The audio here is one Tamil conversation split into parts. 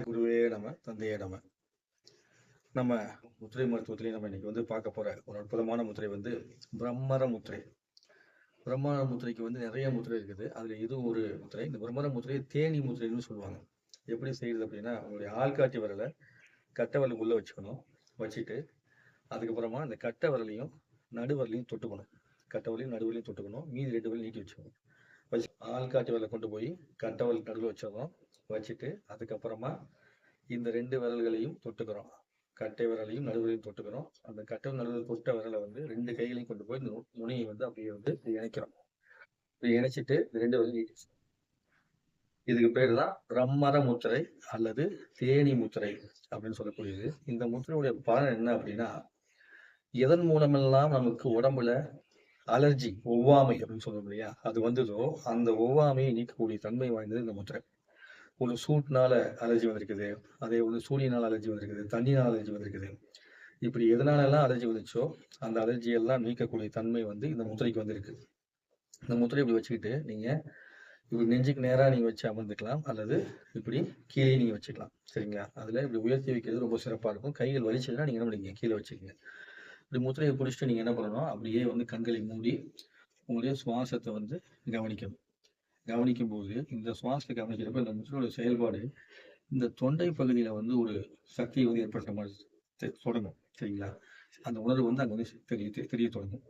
குருவே நம, தந்தையே நம. நம்ம முத்திரை மருத்துவத்திலேயே நம்ம இன்னைக்கு பார்க்க போற ஒரு அற்புதமான முத்திரை பிரம்மர முத்திரை. பிரம்மர முத்திரைக்கு நிறைய முத்திரை இருக்குது. அதுல இது ஒரு முத்திரை. இந்த பிரம்மர முத்திரையை தேனி முத்திரைன்னு சொல்லுவாங்க. எப்படி செய்யுது அப்படின்னா, உங்களுடைய ஆள்காட்டி விரலை கட்டை விரலுக்கு உள்ள வச்சுக்கணும். வச்சுட்டு அதுக்கப்புறமா இந்த கட்டை விரலையும் நடுவரலையும் தொட்டுக்கணும். கட்டை விரலையும் நடுவரலையும் தொட்டுக்கணும். மீதி 2 விரலையும் நீட்டி வச்சுக்கணும். வச்சு ஆள்காட்டி விரலை கொண்டு போய் கட்டை விரல் நடுவில் வச்சிடணும். வச்சுட்டு அதுக்கப்புறமா இந்த 2 விரல்களையும் தொட்டுக்கிறோம். கட்டை விரலையும் நடுவரையும் தொட்டுக்கிறோம். அந்த கட்டை நடுவில் தொட்ட விரலை 2 கைகளையும் கொண்டு போய் இந்த நுனியை அப்படியே இணைக்கிறோம். இணைச்சிட்டு 2 விரலையும் நீட்டி. இதுக்கு பேர் தான் பிரம்மர முத்திரை அல்லது தேனி முத்திரை அப்படின்னு சொல்லக்கூடியது. இந்த முத்திரையுடைய பலன் என்ன அப்படின்னா, எதன் மூலமெல்லாம் நமக்கு உடம்புல அலர்ஜி, ஒவ்வாமை அப்படின்னு சொல்றோம் இல்லையா, அது வந்ததோ அந்த ஒவ்வாமையை நீக்கக்கூடிய தன்மை வாய்ந்தது இந்த முத்திரை. ஒரு சூட்னால அலர்ஜி வந்திருக்குது, அதே சூரியனால் அலர்ஜி வந்திருக்குது, தண்ணினால் அலர்ஜி வந்திருக்குது. இப்படி எதனாலெல்லாம் அலர்ஜி வந்துச்சோ அந்த அலர்ஜியெல்லாம் நீக்கக்கூடிய தன்மை இந்த முத்திரைக்கு வந்திருக்கு. இந்த முத்திரை இப்படி வச்சுக்கிட்டு நீங்க இப்படி நெஞ்சுக்கு நேராக நீங்க வச்சு அமர்ந்துக்கலாம், அல்லது இப்படி கீழே நீங்க வச்சுக்கலாம். சரிங்களா? அதுல இப்படி உயர்த்தி வைக்கிறது ரொம்ப சிறப்பா இருக்கும். கைகள் வலிச்சதுன்னா நீங்க என்ன பண்ணீங்க, கீழே வச்சுக்கோங்க. இப்படி முத்திரையை பிடிச்சிட்டு நீங்க என்ன பண்ணணும், அப்படியே கண்களை மூடி உங்களுடைய சுவாசத்தை கவனிக்கணும். கவனிக்கும் போது இந்த சுவாசத்தை கவனிக்கிறப்ப இந்த முத்திரையோட செயல்பாடு இந்த தொண்டை பகுதியில ஒரு சக்தியை ஏற்படுத்த மாதிரி தொடங்கும். சரிங்களா? அந்த உணர்வு அங்க தெரிய தொடங்கும்.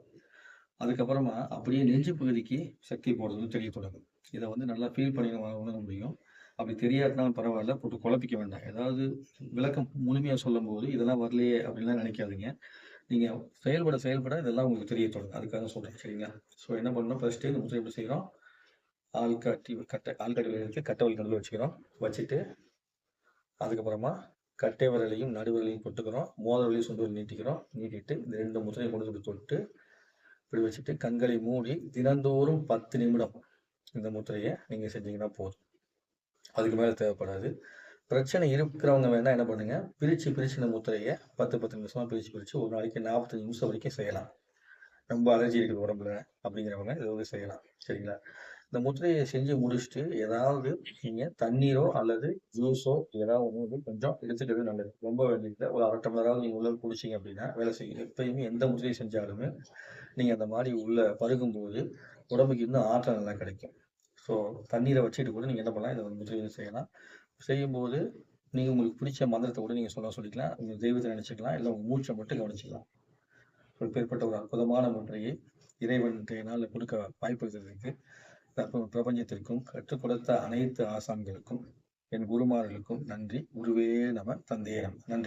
அதுக்கப்புறமா அப்படியே நெஞ்சு பகுதிக்கு சக்தி போடுறது தெரிய தொடங்கும். இதை நல்லா ஃபீல் பண்ணி உணர முடியும். அப்படி தெரியாதுனாலும் பரவாயில்ல, போட்டு குழப்பிக்க வேண்டாம். ஏதாவது விளக்கம் முழுமையா சொல்லும் போது இதெல்லாம் வரலையே அப்படின்லாம் நினைக்காதீங்க. நீங்க செயல்பட இதெல்லாம் உங்களுக்கு தெரிய தொடங்கும். அதுக்காக சொல்றேன். சரிங்களா? ஸோ என்ன பண்ணணும், ஃபர்ஸ்ட் இந்த முத்திரை எப்படி செய்யறோம், ஆள்காட்டி விரலுக்கு கட்டை விரல் நடுவில் வச்சுக்கிறோம். வச்சுட்டு அதுக்கப்புறமா கட்டை விரலையும் நடுவிரலையும் தொட்டுக்கிறோம். மோதிரலையும் சுண்டு நீட்டிக்கிறோம். நீட்டிட்டு இந்த 2 முத்திரையும் கொண்டு தொட்டு இப்படி வச்சுட்டு கண்களை மூடி தினந்தோறும் 10 நிமிடம் இந்த முத்திரையை நீங்க செஞ்சீங்கன்னா போதும். அதுக்கு மேல தேவைப்படாது. பிரச்சனை இருக்கிறவங்க வேணா என்ன பண்ணுங்க, பிரிச்சு இந்த முத்திரையை 10 நிமிஷமா பிரிச்சு ஒரு நாளைக்கு 45 நிமிஷம் வரைக்கும் செய்யலாம். ரொம்ப அலர்ஜி இருக்குது உடம்புல அப்படிங்கிறவங்க இதை செய்யலாம். சரிங்களா? இந்த முத்திரையை செஞ்சு முடிச்சுட்டு ஏதாவது நீங்க தண்ணீரோ அல்லது ஜூஸோ ஏதாவது கொஞ்சம் எடுத்துக்கிறது நல்லது. ரொம்ப வேண்டியது ஒரு 1/2 டம்ளராவது நீங்க உள்ள குடிச்சிங்க அப்படின்னா வேலை செய்யும். எப்பயுமே எந்த முத்திரையை செஞ்சாலுமே நீங்க அந்த மாதிரி உள்ள பருகும்போது உடம்புக்கு இன்னும் ஆற்றல் நல்லா கிடைக்கும். ஸோ தண்ணீரை வச்சுட்டு கூட நீங்க என்ன பண்ணலாம், இந்த முத்திரையை செய்யலாம். செய்யும்போது நீங்க உங்களுக்கு பிடிச்ச மந்திரத்தை கூட நீங்க சொல்லிக்கலாம். உங்க தெய்வத்தை நினைச்சுக்கலாம், இல்லை உங்க மூச்சை மட்டும் கவனிச்சுக்கலாம். பேர்பட்ட ஒரு அற்புதமான முத்திரையை இறைவன் நாளில் கொடுக்க வாய்ப்பு பிரபஞ்சத்திற்கும் கற்றுக் கொடுத்த அனைத்து ஆசான்களுக்கும் என் குருமார்களுக்கும் நன்றி. குருவே நம, தந்தையே நம. நன்றி.